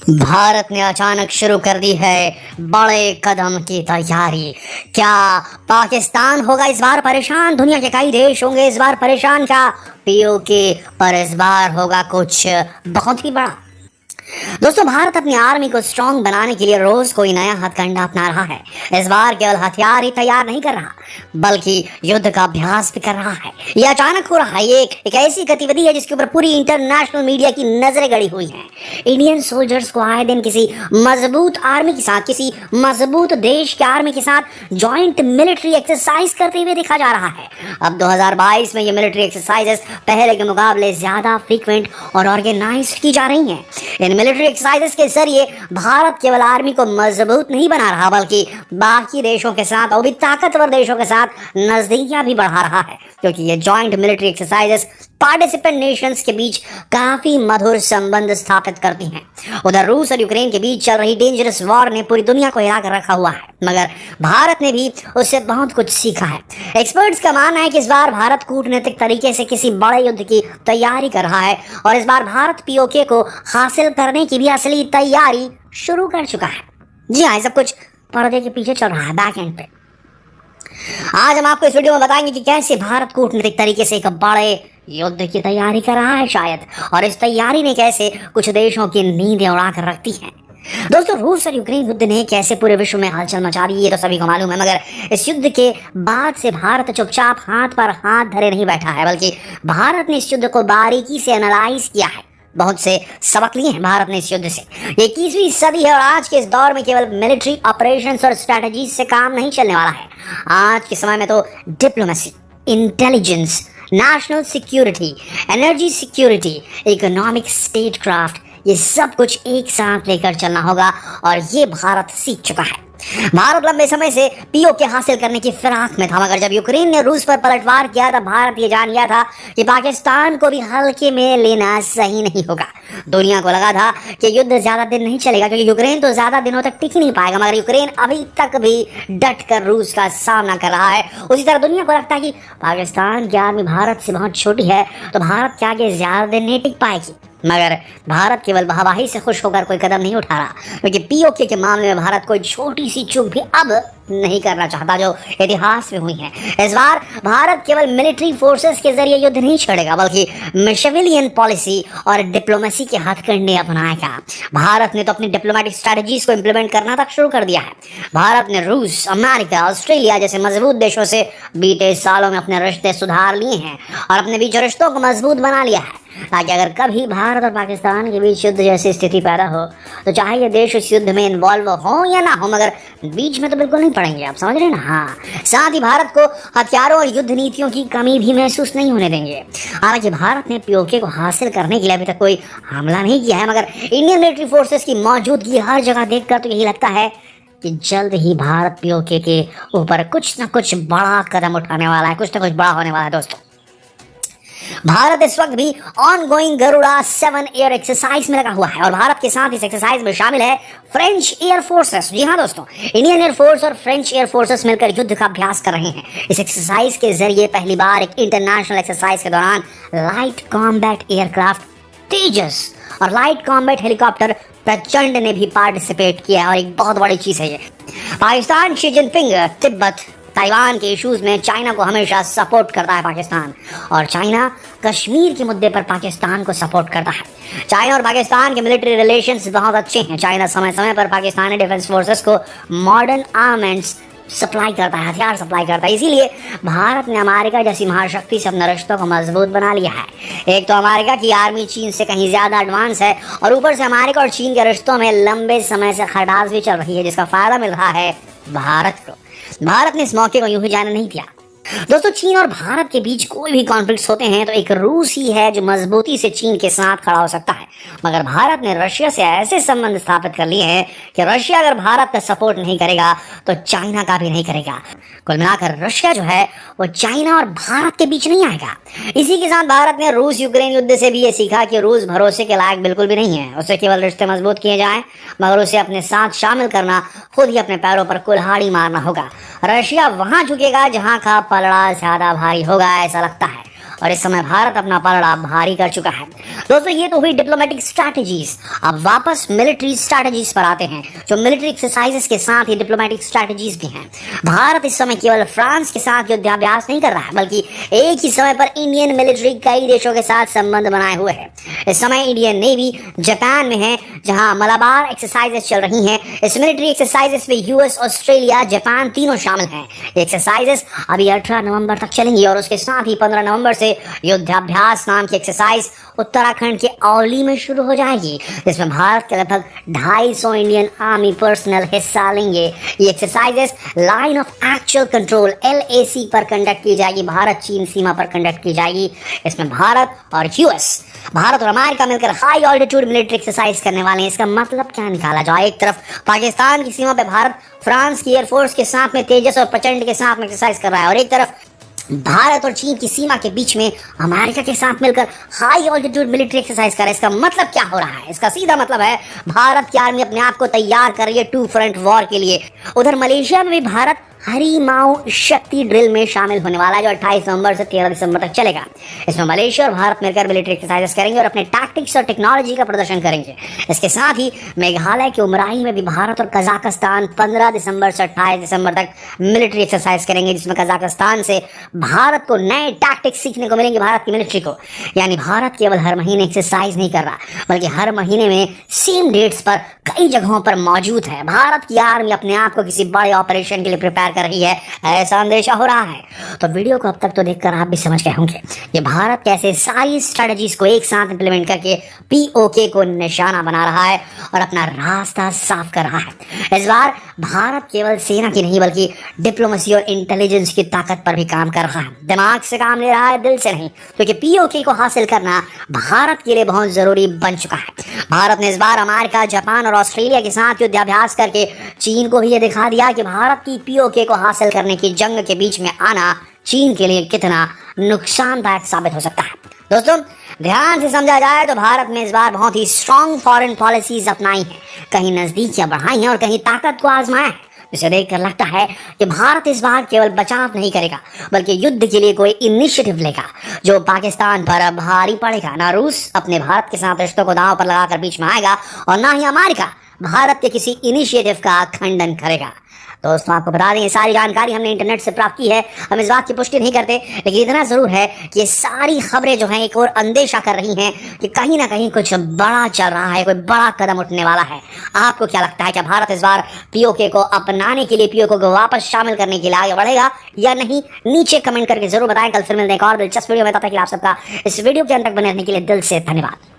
भारत ने अचानक शुरू कर दी है बड़े कदम की तैयारी। क्या पाकिस्तान होगा इस बार परेशान? दुनिया के कई देश होंगे इस बार परेशान। क्या पीओके पर इस बार होगा कुछ बहुत ही बड़ा? दोस्तों, भारत अपनी आर्मी को स्ट्रांग बनाने के लिए रोज कोई नया हथकंडा अपना रहा है। इस बार केवल हथियार ही तैयार नहीं कर रहा, बल्कि युद्ध का अभ्यास भी कर रहा है। यह अचानक हो रहा है। ये एक ऐसी गतिविधि है जिसके ऊपर पूरी इंटरनेशनल मीडिया की नजरें गड़ी हुई हैं। इंडियन सोल्जर्स को आए दिन किसी मजबूत आर्मी के साथ, किसी मजबूत देश के आर्मी के साथ ज्वाइंट मिलिट्री एक्सरसाइज करते हुए देखा जा रहा है। अब 2022 में ये मिलिट्री एक्सरसाइजेस पहले के मुकाबले ज्यादा फ्रीक्वेंट और ऑर्गेनाइज की जा रही हैं। इन मिलिट्री एक्सरसाइजेस के जरिए भारत केवल आर्मी को मजबूत नहीं बना रहा, बल्कि बाकी देशों के साथ और भी ताकतवर देशों के साथ नजदीकियां भी बढ़ा रहा है, क्योंकि ये joint military exercises participant Nations के बीच काफी मधुर संबंध स्थापित करती हैं। उधर रूस और यूक्रेन के बीच चल रही डेंजरस वॉर ने पूरी दुनिया को हिला कर रखा हुआ है, मगर भारत ने भी उससे बहुत कुछ सीखा है। एक्सपर्ट्स का मानना है कि इस बार भारत कूटनीतिक तरीके से किसी बड़े युद्ध की तैयारी कर रहा है और इस बार भारत पीओके को हासिल करने की भी असली तैयारी शुरू कर चुका है। जी हाँ, सब कुछ पर्दे के पीछे चल रहा है, बैक एंड पे। आज हम आपको इस वीडियो में बताएंगे कि कैसे भारत कूटनीतिक तरीके से एक बड़े युद्ध की तैयारी कर रहा है शायद, और इस तैयारी ने कैसे कुछ देशों की नींदें उड़ा कर रखती हैं। दोस्तों, रूस और यूक्रेन युद्ध ने कैसे पूरे विश्व में हलचल मचा दी ये तो सभी को मालूम है, मगर इस युद्ध के बाद से भारत चुपचाप हाथ पर हाथ धरे नहीं बैठा है, बल्कि भारत ने इस युद्ध को बारीकी से एनालाइज किया है। बहुत से सबक लिए हैं भारत ने इस युद्ध से। ये 21वीं सदी है और आज के इस दौर में केवल मिलिट्री ऑपरेशंस और स्ट्रेटजीज से काम नहीं चलने वाला है। आज के समय में तो diplomacy, intelligence, national security, energy security, economic statecraft, ये सब कुछ एक साथ लेकर चलना होगा और ये भारत सीख चुका है। भारत लंबे समय से पीओके हासिल करने की फिराक में था, मगर जब यूक्रेन ने रूस पर पलटवार किया तब भारत ये जान लिया था कि पाकिस्तान को भी हल्के में लेना सही नहीं होगा। दुनिया को लगा था कि युद्ध ज्यादा दिन नहीं चलेगा, क्योंकि यूक्रेन तो ज्यादा दिनों तक टिक ही नहीं पाएगा, मगर यूक्रेन अभी तक भी डट कर रूस का सामना कर रहा है। उसी तरह दुनिया को लगता है कि पाकिस्तान की आर्मी भारत से बहुत छोटी है, तो भारत के आगे ज्यादा दिन नहीं टिक पाएगी। मगर भारत केवल वाहवाही से खुश होकर कोई कदम नहीं उठा रहा, क्योंकि पीओके के मामले में भारत कोई छोटी सी चूक भी अब नहीं करना चाहता जो इतिहास में हुई है। इस बार भारत केवल मिलिट्री फोर्सेस के जरिए युद्ध नहीं छेड़ेगा, बल्कि मिशेलियन पॉलिसी और डिप्लोमेसी के हथकंडे अपनाएगा। भारत ने तो अपनी डिप्लोमेटिक स्ट्रेटजीज को इंप्लीमेंट करना तक शुरू कर दिया है। भारत ने रूस, अमेरिका, ऑस्ट्रेलिया जैसे मजबूत देशों से बीते सालों में अपने रिश्ते सुधार लिए हैं और अपने बीच रिश्तों को मजबूत बना लिया है, ताकि अगर कभी भारत और पाकिस्तान के बीच युद्ध जैसी स्थिति पैदा हो तो चाहे ये देश उस युद्ध में इन्वॉल्व हो या ना हो, मगर बीच में तो बिल्कुल नहीं पड़ेंगे। आप समझ रहे हैं ना? हाँ, साथ ही भारत को हथियारों और युद्ध नीतियों की कमी भी महसूस नहीं होने देंगे। हालांकि भारत ने पीओके को हासिल करने के लिए अभी तक कोई हमला नहीं किया है, मगर इंडियन मिलिट्री फोर्सेस की मौजूदगी हर जगह देखकर तो यही लगता है कि जल्द ही भारत पीओके के ऊपर कुछ ना कुछ बड़ा कदम उठाने वाला है, कुछ ना कुछ बड़ा होने वाला है। दोस्तों, भारत इस वक्त भी ऑनगोइंग गरुड़ा 7 एयर एक्सरसाइज में लगा हुआ है और भारत के साथ इस एक्सरसाइज में शामिल है फ्रेंच एयर फोर्सेस। जी हाँ दोस्तों, इंडियन एयर फोर्स और फ्रेंच एयर फोर्सेस मिलकर युद्ध का अभ्यास कर रहे हैं। इस एक्सरसाइज के जरिए पहली बार एक इंटरनेशनल एक्सरसाइज के दौरान लाइट कॉम्बैट एयरक्राफ्ट तेजस और लाइट कॉम्बैट हेलीकॉप्टर प्रचंड ने भी पार्टिसिपेट किया और एक बहुत बड़ी चीज है ये। Pakistan Xi Jinping Tibet Taiwan के इश्यूज में चाइना को हमेशा सपोर्ट करता है पाकिस्तान, और चाइना कश्मीर के मुद्दे पर पाकिस्तान को सपोर्ट करता है। चाइना और पाकिस्तान के मिलिट्री रिलेशंस बहुत अच्छे हैं। चाइना समय समय पर पाकिस्तानी डिफेंस फोर्सेस को मॉडर्न आर्मेंट्स सप्लाई करता है, हथियार सप्लाई करता है। इसीलिए भारत ने अमेरिका जैसी महाशक्ति से अपने रिश्तों को मजबूत बना लिया है। एक तो अमेरिका की आर्मी चीन से कहीं ज्यादा एडवांस है और ऊपर से अमेरिका और चीन के रिश्तों में लंबे समय से खटास भी चल रही है, जिसका फायदा मिल रहा है भारत को। भारत ने इस मौके को यूं ही जाने नहीं दिया। दोस्तों, चीन और भारत के बीच कोई भी कॉन्फ्लिक्ट्स होते हैं तो एक रूस ही है जो मजबूती से चीन के साथ खड़ा हो सकता है, मगर भारत ने रशिया से ऐसे संबंध स्थापित कर लिए हैं कि रशिया अगर भारत का सपोर्ट नहीं करेगा तो चाइना का भी नहीं करेगा। कुल मिलाकर रशिया जो है वो चाइना और भारत के बीच नहीं आएगा। इसी के साथ भारत ने रूस यूक्रेन युद्ध से भी ये सीखा कि रूस भरोसे के लायक बिल्कुल भी नहीं है। उसे केवल रिश्ते मजबूत किए जाएं, मगर उसे अपने साथ शामिल करना खुद ही अपने पैरों पर कुल्हाड़ी मारना होगा। रशिया वहां झुकेगा जहां का पलड़ा ज्यादा भारी होगा, ऐसा लगता है। और इस समय भारत अपना पलड़ा भारी कर चुका है। दोस्तों ये तो हुई डिप्लोमेटिक स्ट्रैटेजीज। अब वापस मिलिट्री स्ट्रैटेजीज पर आते हैं, जो मिलिट्री एक्सरसाइजेस के साथ ही डिप्लोमेटिक स्ट्रैटेजीज भी हैं। भारत इस समय केवल फ्रांस के साथ युद्धाभ्यास नहीं कर रहा है, बल्कि एक ही समय पर इंडियन मिलिट्री कई देशों के साथ संबंध बनाए हुए है। इस समय इंडियन नेवी जापान में है, जहां मलाबार एक्सरसाइजेस चल रही हैं। इस मिलिट्री एक्सरसाइजेस में यूएस, ऑस्ट्रेलिया, जापान तीनों शामिल हैं। ये एक्सरसाइजेस अभी 18 नवंबर तक चलेंगी और उसके साथ ही 15 नवंबर से युद्धाभ्यास नाम की एक्सरसाइज उत्तराखंड के औली में शुरू हो जाएगी, जिसमें भारत के लगभग 250 इंडियन आर्मी पर्सनल हिस्सा लेंगे। ये exercises line of actual control LAC पर कंडक्ट की जाएगी, भारत चीन सीमा पर कंडक्ट की जाएगी। इसमें भारत और अमेरिका मिलकर हाई ऑल्टीट्यूड मिलिट्री एक्सरसाइज करने वाले हैं। इसका मतलब क्या निकाला जाए? एक तरफ पाकिस्तान की सीमा पे भारत फ्रांस की एयरफोर्स के साथ में तेजस और प्रचंड के साथ में एक्सरसाइज कर रहा है, और एक तरफ भारत और चीन की सीमा के बीच में अमेरिका के साथ मिलकर हाई ऑल्टीट्यूड मिलिट्री एक्सरसाइज कर रहा है। इसका मतलब क्या हो रहा है? इसका सीधा मतलब है भारत की आर्मी अपने आप को तैयार कर रही है 2 फ्रंट वॉर के लिए। उधर मलेशिया में भी भारत हरिमाऊ शक्ति ड्रिल में शामिल होने वाला है, जो 28 नवंबर से 13 दिसंबर तक चलेगा। इसमें मलेशिया और भारत मिलकर मिलिट्री एक्सरसाइजेस करेंगे और अपने टैक्टिक्स और टेक्नोलॉजी का प्रदर्शन करेंगे। इसके साथ ही मेघालय के उमराई में भी भारत और कजाकिस्तान 15 दिसंबर से 28 दिसंबर तक मिलिट्री एक्सरसाइज करेंगे, जिसमें कजाकिस्तान से भारत को नए टैक्टिक्स सीखने को मिलेंगे, भारत की मिलिट्री को। यानी भारत केवल हर महीने एक्सरसाइज नहीं कर रहा, बल्कि हर महीने में सेम डेट्स पर कई जगहों पर मौजूद है। भारत की आर्मी अपने आप को किसी बड़े ऑपरेशन के लिए प्रिपेयर कर रही है, ऐसा अंदेशा हो रहा है। तो वीडियो को अब तक तो देखकर आप भी समझ गए होंगे कि भारत कैसे सारी स्ट्रेटजीज को एक साथ इंप्लीमेंट करके POK को निशाना बना रहा है और अपना रास्ता साफ कर रहा है। इस बार भारत केवल सेना की नहीं, बल्कि डिप्लोमेसी और इंटेलिजेंस की ताकत पर भी काम कर रहा है। दिमाग से काम ले रहा है, दिल से नहीं, क्योंकि POK को हासिल करना भारत के लिए बहुत जरूरी बन चुका है। भारत ने इस बार अमेरिका, जापान और ऑस्ट्रेलिया के साथ युद्धाभ्यास करके चीन को भी ये दिखा दिया कि भारत की POK को हासिल करने की जंग के बीच में आना चीन के लिए कितना नुकसानदायक साबित हो सकता है। दोस्तों ध्यान से समझा जाए तो भारत ने इस बार बहुत ही स्ट्रॉन्ग फॉरेन पॉलिसीज अपनाई हैं, कहीं नजदीकियां बढ़ाई हैं और कहीं ताकत को आजमाया है। इसे देखकर लगता है कि भारत इस बार केवल बचाव नहीं करेगा, बल्कि युद्ध के लिए कोई इनिशिएटिव लेगा जो पाकिस्तान पर भारी पड़ेगा। ना रूस अपने भारत के साथ रिश्तों को दांव पर लगाकर बीच में आएगा, और ना ही अमेरिका भारत के किसी इनिशिएटिव का खंडन करेगा। दोस्तों आपको बता दें, ये सारी जानकारी हमने इंटरनेट से प्राप्त की है, हम इस बात की पुष्टि नहीं करते, लेकिन इतना जरूर है कि ये सारी खबरें जो हैं एक और अंदेशा कर रही हैं कि कहीं ना कहीं कुछ बड़ा चल रहा है, कोई बड़ा कदम उठने वाला है। आपको क्या लगता है, क्या भारत इस बार POK को अपनाने के लिए, POK को वापस शामिल करने के लिए आगे बढ़ेगा या नहीं? नीचे कमेंट करके जरूर बताएं। कल फिर मिलते हैं एक और दिलचस्प वीडियो में। तब तक आप सबका इस वीडियो के अंत तक बने रहने के लिए दिल से धन्यवाद।